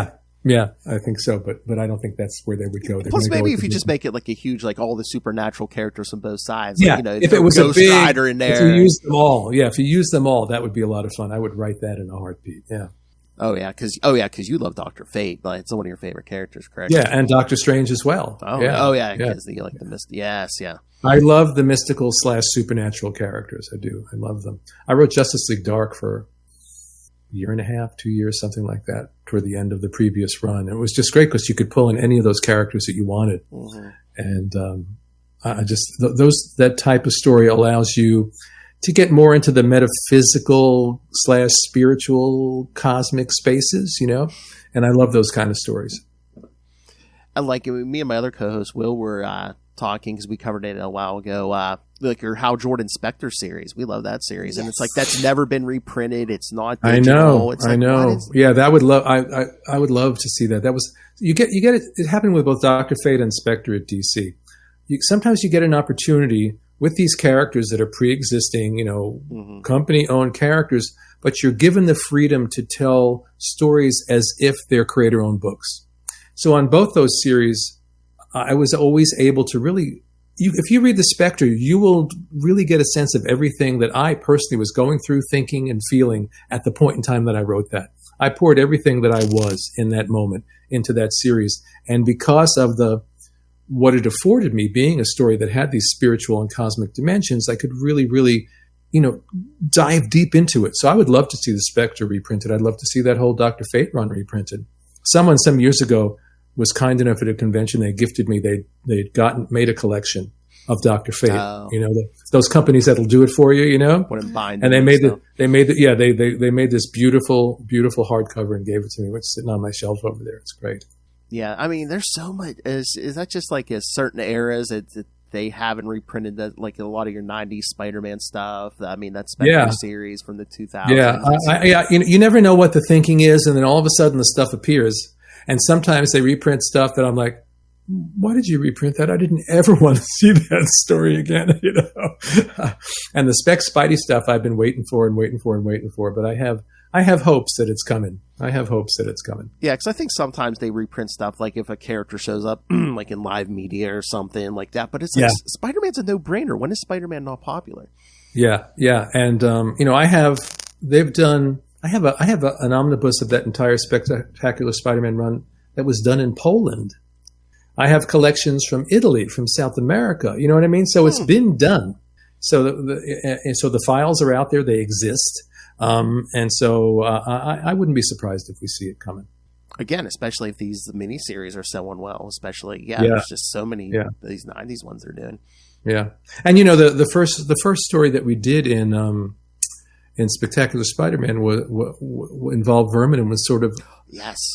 Yeah, I think so, but I don't think that's where they would go. Plus, maybe if you just make it like a huge, all the supernatural characters on both sides. Yeah, if it was a big Rider in there. If you use them all, if you use them all, that would be a lot of fun. I would write that in a heartbeat. Yeah. Oh yeah, because you love Dr. Fate. It's one of your favorite characters, correct? Yeah, and Doctor Strange as well. Oh yeah, because you like the mist. Yes, yeah. I love the mystical / supernatural characters. I do. I love them. I wrote Justice League Dark for a year and a half, 2 years, something like that, toward the end of the previous run. And it was just great because you could pull in any of those characters that you wanted. Mm-hmm. And that type of story allows you to get more into the metaphysical / spiritual cosmic spaces, and I love those kind of stories. And me and my other co-host Will were talking because we covered it a while ago. Your Hal Jordan Spectre series, we love that series, and it's that's never been reprinted. It's not digital. I know. Yeah, that would love. I would love to see that. That was you get it. It happened with both Dr. Fate and Spectre at DC. Sometimes you get an opportunity with these characters that are pre-existing, company-owned characters, but you're given the freedom to tell stories as if they're creator-owned books. So on both those series, I was always able to really, if you read the Spectre, you will really get a sense of everything that I personally was going through, thinking, and feeling at the point in time that I wrote that. I poured everything that I was in that moment into that series. And because of what it afforded me, being a story that had these spiritual and cosmic dimensions, I could really, really, dive deep into it. So I would love to see the Spectre reprinted. I'd love to see that whole Dr. Fate run reprinted. Someone some years ago was kind enough at a convention. They gifted me. They'd made a collection of Dr. Fate. Oh. Those companies that'll do it for you. And they made this beautiful, beautiful hardcover and gave it to me, which is sitting on my shelf over there. It's great. Yeah, I mean, there's so much. Is that just a certain eras? they haven't reprinted that, like a lot of your 90s Spider-Man stuff. I mean, that Spectre series from the 2000s. Yeah, you never know what the thinking is, and then all of a sudden the stuff appears. And sometimes they reprint stuff that I'm like, why did you reprint that? I didn't ever want to see that story again, you know. And the Spidey stuff I've been waiting for, but I have hopes that it's coming. Yeah, because I think sometimes they reprint stuff, like if a character shows up, like in live media or something like that. But it's like Spider-Man's a no-brainer. When is Spider-Man not popular? Yeah, and you know, I have an omnibus of that entire Spectacular Spider-Man run that was done in Poland. I have collections from Italy, from South America. You know what I mean? So it's been done. So the files are out there. They exist. And so I wouldn't be surprised if we see it coming. Again, especially if these miniseries are selling well. Especially, there's just so many of these 90s ones they're doing. Yeah, and you know the first story that we did in Spectacular Spider-Man involved Vermin and was sort of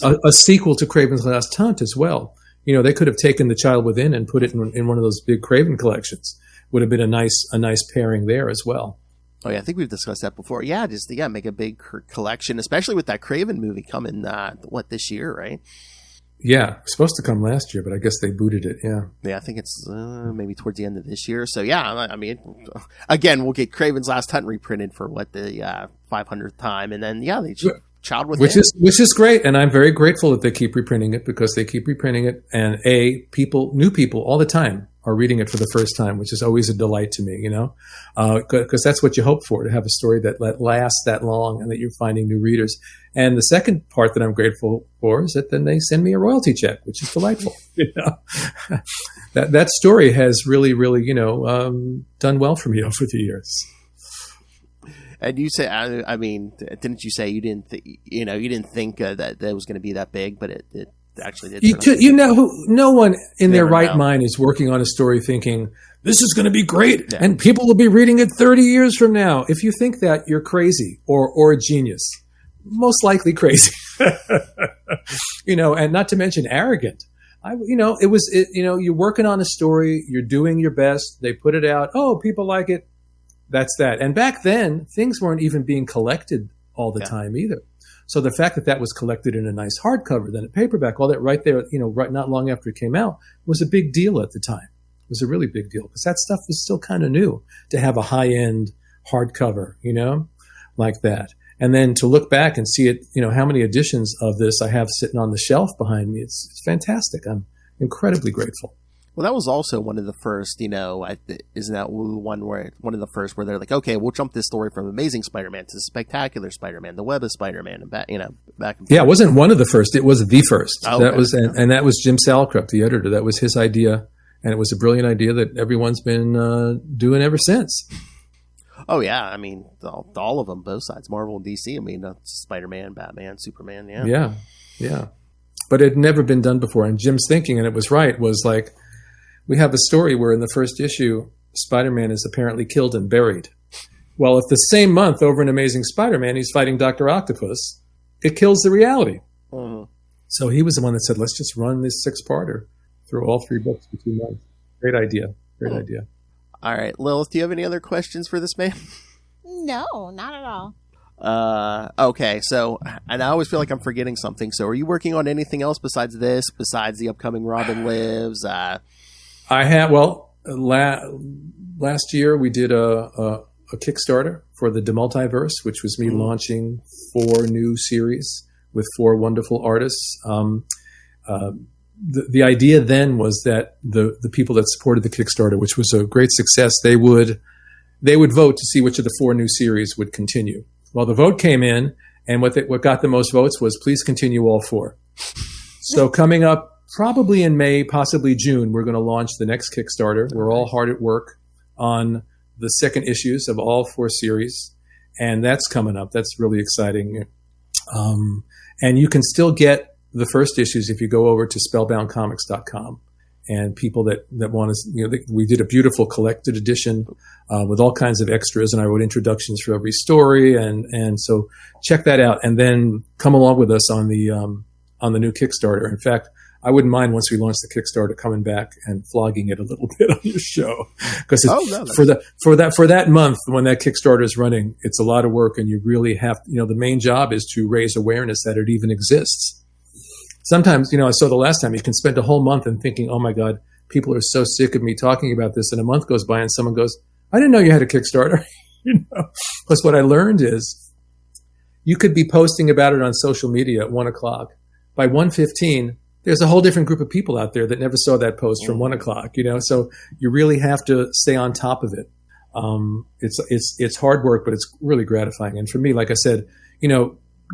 a sequel to Craven's Last Hunt as well. You know, they could have taken The Child Within and put it in one of those big Craven collections. Would have been a nice pairing there as well. Oh yeah, I think we've discussed that before. Yeah, just make a big collection, especially with that Craven movie coming. This year, right? Yeah, it was supposed to come last year, but I guess they booted it. Yeah, I think it's maybe towards the end of this year. So yeah, I mean, again, we'll get Craven's Last Hunt reprinted for the 500th time, and then they Child Within, which is great, and I'm very grateful that they keep reprinting it, because they keep reprinting it, and new people all the time are reading it for the first time, which is always a delight to me, you know, because that's what you hope for, to have a story that lasts that long and that you're finding new readers. And the second part that I'm grateful for is that then they send me a royalty check, which is delightful. You know, that story has really, really, you know, done well for me over the years. And you say, I mean, didn't you say you didn't think that was going to be that big, but it actually did. No one in their right mind is working on a story thinking this is going to be great and people will be reading it 30 years from now. If you think that, you're crazy or a genius, most likely crazy. You know, and not to mention arrogant. You're working on a story, you're doing your best. They put it out. Oh, people like it. That's that. And back then, things weren't even being collected all the time either. So the fact that was collected in a nice hardcover, then a paperback, all that right there, you know, right not long after it came out, was a big deal at the time. It was a really big deal because that stuff was still kind of new to have a high-end hardcover, you know, like that. And then to look back and see it, you know, how many editions of this I have sitting on the shelf behind me, it's fantastic. I'm incredibly grateful. Well, that was also one of the first, you know, isn't that one of the first where they're like, okay, we'll jump this story from Amazing Spider-Man to Spectacular Spider-Man, the Web of Spider-Man, and back and forth. Yeah, it wasn't one of the first; it was the first. Oh, that was, and that was Jim Salicrup, the editor. That was his idea, and it was a brilliant idea that everyone's been doing ever since. Oh yeah, I mean, all of them, both sides, Marvel and DC. I mean, Spider-Man, Batman, Superman. Yeah. But it had never been done before, and Jim's thinking, and it was right, was like, we have a story where in the first issue, Spider-Man is apparently killed and buried. Well, if the same month over in Amazing Spider-Man, he's fighting Dr. Octopus, it kills the reality. Mm-hmm. So he was the one that said, let's just run this 6-parter through all 3 books for 2 months. Great idea. Idea. All right. Lilith, do you have any other questions for this man? No, not at all. Okay, so, and I always feel like I'm forgetting something. So are you working on anything else besides this, besides the upcoming Robin Lives? I have, last year we did a Kickstarter for the DeMatteis, which was me launching 4 new series with 4 wonderful artists. The idea then was that the people that supported the Kickstarter, which was a great success, they would vote to see which of the 4 new series would continue. Well, the vote came in, and what got the most votes was please continue all 4. So coming up, probably in May, possibly June, we're going to launch the next Kickstarter. We're all hard at work on the second issues of all 4 series, and that's coming up. That's really exciting. And you can still get the first issues if you go over to spellboundcomics.com. And people that want to, you know, we did a beautiful collected edition with all kinds of extras, and I wrote introductions for every story, and so check that out, and then come along with us on the new Kickstarter. In fact, I wouldn't mind once we launch the Kickstarter coming back and flogging it a little bit on your show, because for that month when that Kickstarter is running, it's a lot of work, and you really have, the main job is to raise awareness that it even exists. Sometimes, I saw the last time you can spend a whole month and thinking, oh my God, people are so sick of me talking about this, and a month goes by and someone goes, I didn't know you had a Kickstarter. Because what I learned is you could be posting about it on social media at 1:00. By 1:15, there's a whole different group of people out there that never saw that post from 1:00, so you really have to stay on top of it. It's hard work, but it's really gratifying. And for me, like I said,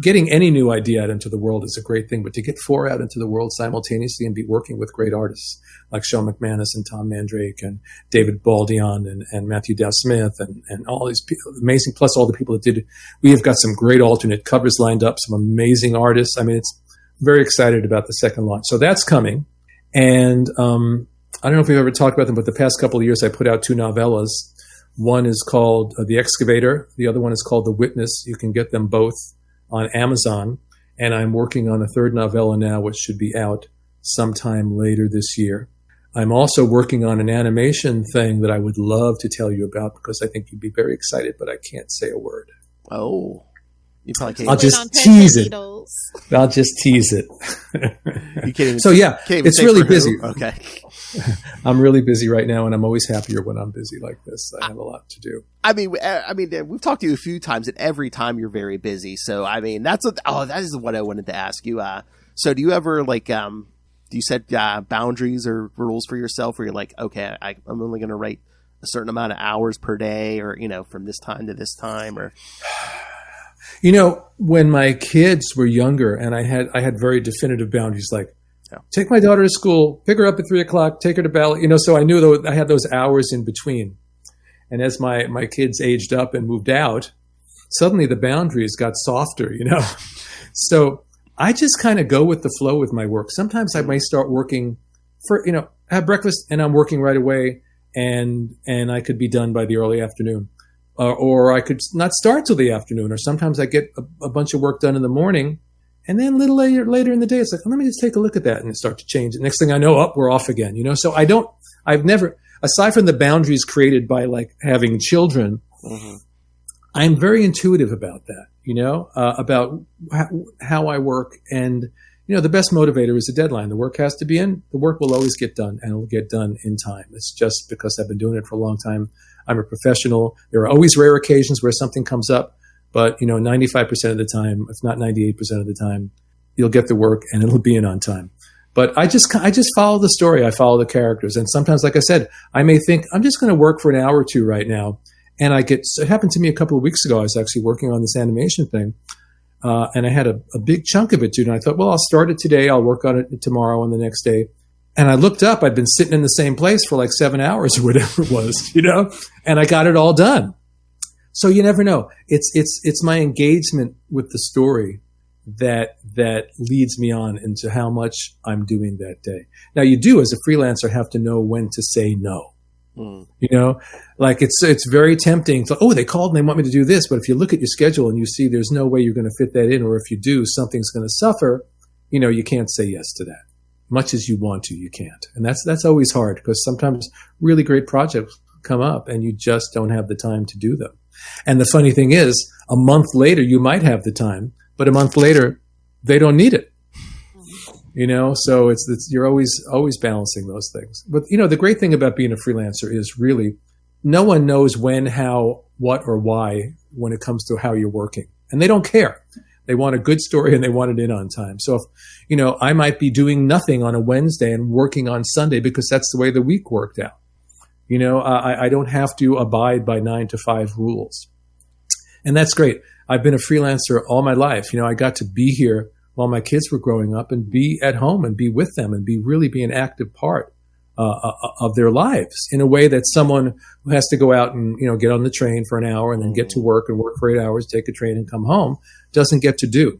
getting any new idea out into the world is a great thing, but to get 4 out into the world simultaneously and be working with great artists like Sean McManus and Tom Mandrake and David Baldion and Matthew Dow Smith and all these people, amazing, plus all the people that did, we have got some great alternate covers lined up, some amazing artists. I mean, it's very excited about the second launch. So that's coming. And I don't know if we've ever talked about them, but the past couple of years I put out 2 novellas. One is called The Excavator. The other one is called The Witness. You can get them both on Amazon, and I'm working on a 3rd novella now, which should be out sometime later this year. I'm also working on an animation thing that I would love to tell you about, because I think you'd be very excited, but I can't say a word. Oh, you probably can't. I'll just tease it. I'll just tease it. You can't even, so yeah, it's really busy. Okay. I'm really busy right now, and I'm always happier when I'm busy like this. I have a lot to do. I mean, we've talked to you a few times, and every time you're very busy. So, I mean, that is what I wanted to ask you. So do you ever do you set boundaries or rules for yourself where you're like, okay, I'm only going to write a certain amount of hours per day, or, from this time to this time, or... When my kids were younger, and I had very definitive boundaries, like, take my daughter to school, pick her up at 3:00, take her to ballet, so I knew I had those hours in between. And as my kids aged up and moved out, suddenly the boundaries got softer, So I just kind of go with the flow with my work. Sometimes I might start working for, have breakfast and I'm working right away, and I could be done by the early afternoon. Or I could not start till the afternoon, or sometimes I get a bunch of work done in the morning, and then a little later in the day, it's like, let me just take a look at that, and start to change it. Next thing I know, we're off again, So I've never, aside from the boundaries created by like having children, I'm very intuitive about that, about how I work. And, the best motivator is a deadline. The work has to be in, the work will always get done, and it'll get done in time. It's just because I've been doing it for a long time. I'm a professional. There are always rare occasions where something comes up, but 95% of the time, if not 98% of the time, you'll get the work and it'll be in on time. But I just follow the story. I follow the characters. And sometimes, like I said, I may think I'm just going to work for an hour or two right now. And it happened to me a couple of weeks ago. I was actually working on this animation thing. And I had a big chunk of it due. And I thought, well, I'll start it today. I'll work on it tomorrow and the next day. And I looked up, I'd been sitting in the same place for like 7 hours or whatever it was, and I got it all done. So you never know. It's my engagement with the story that leads me on into how much I'm doing that day. Now you do, as a freelancer, have to know when to say no. Like it's very tempting to, they called and they want me to do this. But if you look at your schedule and you see there's no way you're going to fit that in, or if you do, something's going to suffer, you can't say yes to that. Much as you want to, you can't. And that's always hard, because sometimes really great projects come up and you just don't have the time to do them. And the funny thing is, a month later, you might have the time, but a month later, they don't need it. So you're always balancing those things. But, the great thing about being a freelancer is really no one knows when, how, what, or why when it comes to how you're working. And they don't care. They want a good story and they want it in on time. So if, I might be doing nothing on a Wednesday and working on Sunday because that's the way the week worked out. I don't have to abide by 9 to 5 rules. And that's great. I've been a freelancer all my life. I got to be here while my kids were growing up and be at home and be with them and really be an active part of their lives in a way that someone who has to go out and, get on the train for an hour and then get to work and work for 8 hours, take a train and come home doesn't get to do.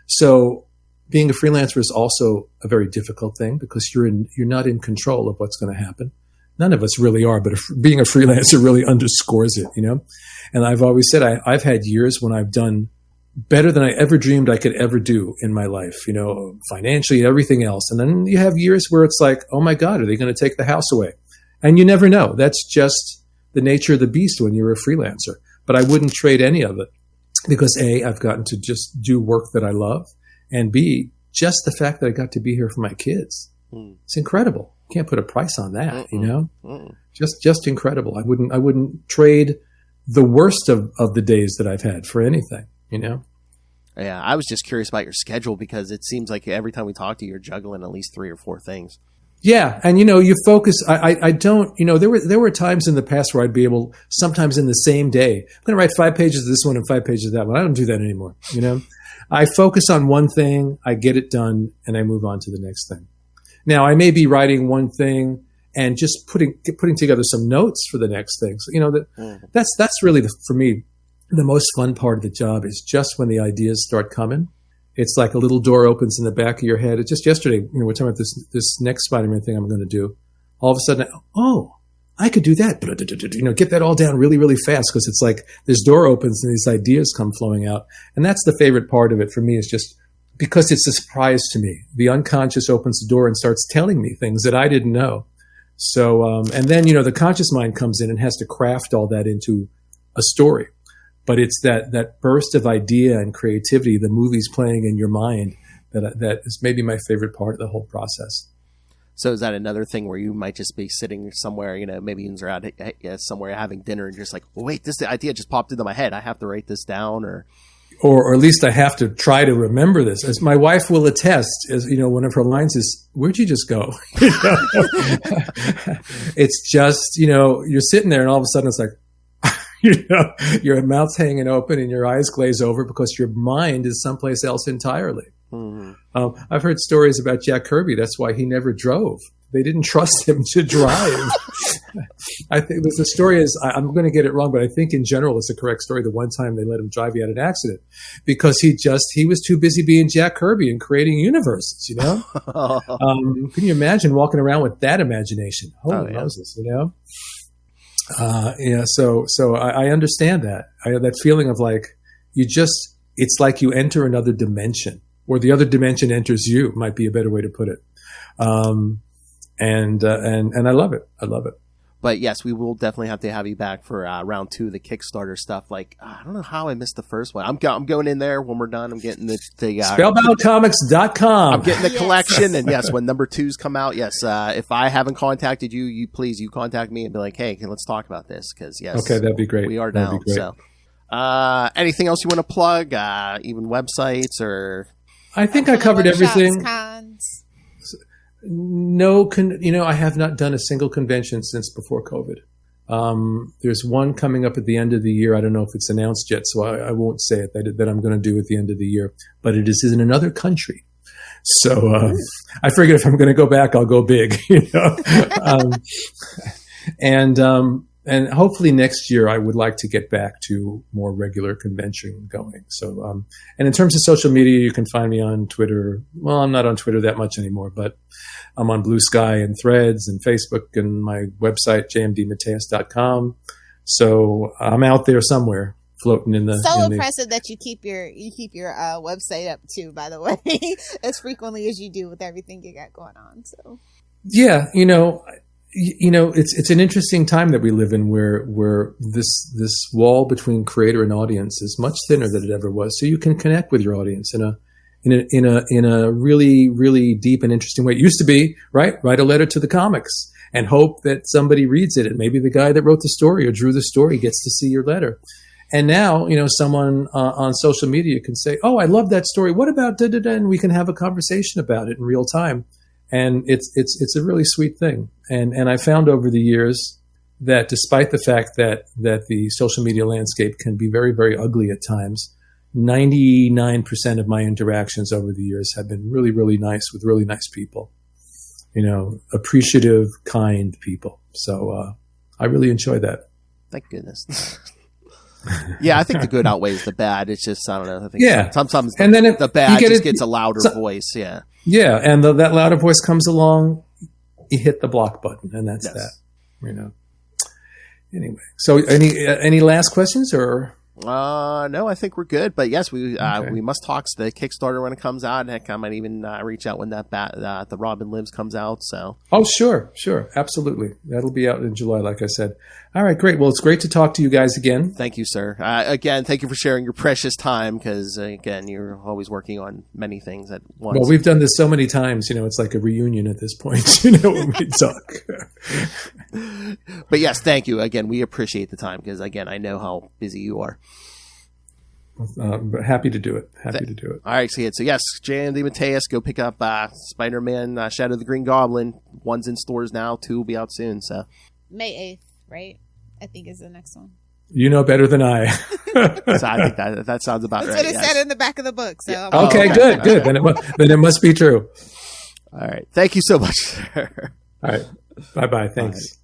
So being a freelancer is also a very difficult thing, because you're not in control of what's going to happen. None of us really are, but being a freelancer really underscores it, And I've always said I've had years when I've done better than I ever dreamed I could ever do in my life, financially, everything else. And then you have years where it's like, oh my God, are they going to take the house away? And you never know. That's just the nature of the beast when you're a freelancer. But I wouldn't trade any of it because A, I've gotten to just do work that I love, and B, just the fact that I got to be here for my kids. It's incredible. Can't put a price on that, Just incredible. I wouldn't trade the worst of the days that I've had for anything, Yeah, I was just curious about your schedule because it seems like every time we talk to you, you're juggling at least 3 or 4 things. Yeah, and you focus. I don't. There were times in the past where I'd be able, sometimes in the same day, I'm going to write 5 pages of this one and 5 pages of that one. I don't do that anymore. I focus on one thing, I get it done, and I move on to the next thing. Now, I may be writing one thing and just putting together some notes for the next thing. So, that's really for me the most fun part of the job is just when the ideas start coming. It's like a little door opens in the back of your head. It's just yesterday, we're talking about this next Spider-Man thing I'm going to do. All of a sudden, I could do that. Get that all down really, really fast because it's like this door opens and these ideas come flowing out. And that's the favorite part of it for me is just because it's a surprise to me. The unconscious opens the door and starts telling me things that I didn't know. So, and then, the conscious mind comes in and has to craft all that into a story. But it's that burst of idea and creativity, the movie's playing in your mind, that is maybe my favorite part of the whole process. So is that another thing where you might just be sitting somewhere, maybe you're out somewhere having dinner and you're just like, well, wait, this idea just popped into my head. I have to write this down or at least I have to try to remember this. As my wife will attest, as one of her lines is, "Where'd you just go?" It's just, you're sitting there and all of a sudden it's like, your mouth's hanging open and your eyes glaze over because your mind is someplace else entirely. Mm-hmm. I've heard stories about Jack Kirby. That's why he never drove. They didn't trust him to drive. I think the story is, I'm going to get it wrong, but I think in general it's a correct story. The one time they let him drive, he had an accident because he was too busy being Jack Kirby and creating universes, Can you imagine walking around with that imagination? Holy Moses, So I understand that. That feeling of like, it's like you enter another dimension or the other dimension enters you might be a better way to put it. And I love it. I love it. But yes, we will definitely have to have you back for round 2 of the Kickstarter stuff. Like, I don't know how I missed the first one. I'm going in there when we're done. I'm getting the Spellboundcomics.com. I'm getting the collection. And yes, when number 2s come out, yes, if I haven't contacted you, you contact me and be like, hey, let's talk about this. Because yes, okay, that'd be great. We are down. So, anything else you want to plug? Even websites or? I think I covered everything. Cons. No, I have not done a single convention since before COVID. There's one coming up at the end of the year. I don't know if it's announced yet, so I won't say it, that I'm going to do at the end of the year. But it is in another country. So I figured if I'm going to go back, I'll go big. And hopefully next year I would like to get back to more regular convention going. So, and in terms of social media, you can find me on Twitter. Well, I'm not on Twitter that much anymore, but I'm on Blue Sky and Threads and Facebook and my website, jmdmatteis.com. So I'm out there somewhere floating in the. So impressive that you keep your website up too, by the way, as frequently as you do with everything you got going on. So. Yeah. It's an interesting time that we live in where this wall between creator and audience is much thinner than it ever was. So you can connect with your audience in a really, really deep and interesting way. It used to be, right? Write a letter to the comics and hope that somebody reads it. And maybe the guy that wrote the story or drew the story gets to see your letter. And now, someone on social media can say, "Oh, I love that story. What about da da da?" And we can have a conversation about it in real time. And it's a really sweet thing. And I found over the years that despite the fact that the social media landscape can be very, very ugly at times, 99% of my interactions over the years have been really, really nice with really nice people, appreciative, kind people. So I really enjoy that. Thank goodness. Yeah, I think the good outweighs the bad. It's just, I don't know. I think sometimes and then the bad just gets a louder voice. Yeah. Yeah. And that louder voice comes along, you hit the block button, and that's that, Anyway. So any last questions or? No, I think we're good. But yes, we must talk the Kickstarter when it comes out. Heck, I might even reach out when the Robin Lives comes out. So. Oh, sure, absolutely. That'll be out in July, like I said. All right, great. Well, it's great to talk to you guys again. Thank you, sir. Again, thank you for sharing your precious time because again, you're always working on many things at once. Well, we've done this so many times. It's like a reunion at this point. When we talk. But yes, thank you again. We appreciate the time because again, I know how busy you are. Happy to do it. All right, so yes, Jan DeMatteis, go pick up Spider-Man Shadow of the Green Goblin. 1's in stores now, 2 will be out soon. So May 8th, right? I think is the next one. You know better than I. So I think that sounds about right. That's what it said in the back of the book. So yeah. Okay, good. Then it must be true. All right, thank you so much, sir. All right, bye. Thanks. Bye.